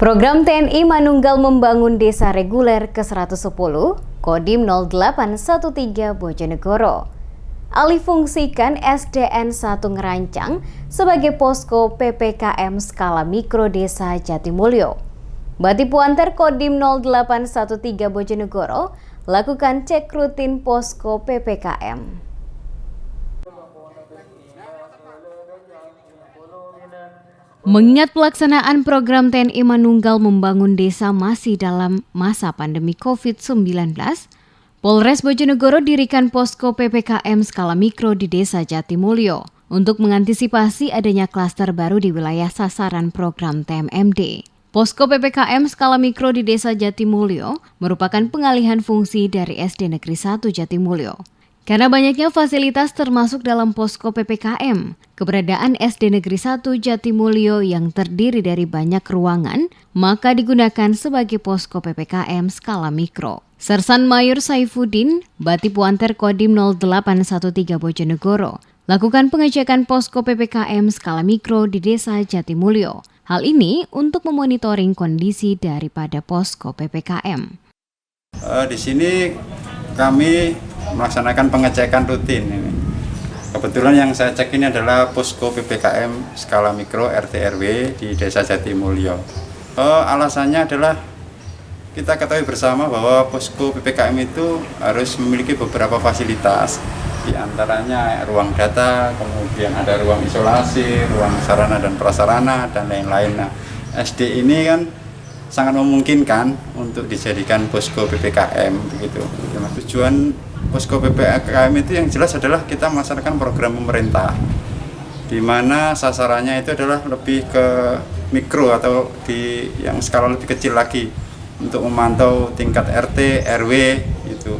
Program TNI Manunggal Membangun Desa Reguler ke-110, Kodim 0813 Bojonegoro. Alih fungsikan SDN 1 Ngerancang sebagai posko PPKM skala mikro Desa Jatimulyo. Bati Puanter Kodim 0813 Bojonegoro lakukan cek rutin posko PPKM. Mengingat pelaksanaan program TNI Manunggal Membangun Desa masih dalam masa pandemi COVID-19, Polres Bojonegoro dirikan posko PPKM skala mikro di Desa Jatimulyo untuk mengantisipasi adanya klaster baru di wilayah sasaran program TMMD. Posko PPKM skala mikro di Desa Jatimulyo merupakan pengalihan fungsi dari SD Negeri 1 Jatimulyo. Karena banyaknya fasilitas termasuk dalam posko PPKM, keberadaan SD Negeri 1 Jatimulyo yang terdiri dari banyak ruangan, maka digunakan sebagai posko PPKM skala mikro. Sersan Mayor Saifuddin, Bati Puanter Kodim 0813 Bojonegoro, lakukan pengecekan posko PPKM skala mikro di Desa Jatimulyo. Hal ini untuk memonitoring kondisi daripada posko PPKM. Di sini kami melaksanakan pengecekan rutin ini. Kebetulan yang saya cek ini adalah posko PPKM skala mikro RT/RW di Desa Jatimulyo. Alasannya adalah kita ketahui bersama bahwa posko PPKM itu harus memiliki beberapa fasilitas, di antaranya ruang data, kemudian ada ruang isolasi, ruang sarana dan prasarana dan lain-lain. Nah, SD ini kan sangat memungkinkan untuk dijadikan posko PPKM begitu. Tujuan posko PPKM itu yang jelas adalah kita melaksanakan program pemerintah, di mana sasarannya itu adalah lebih ke mikro atau di yang skala lebih kecil lagi untuk memantau tingkat RT, RW itu.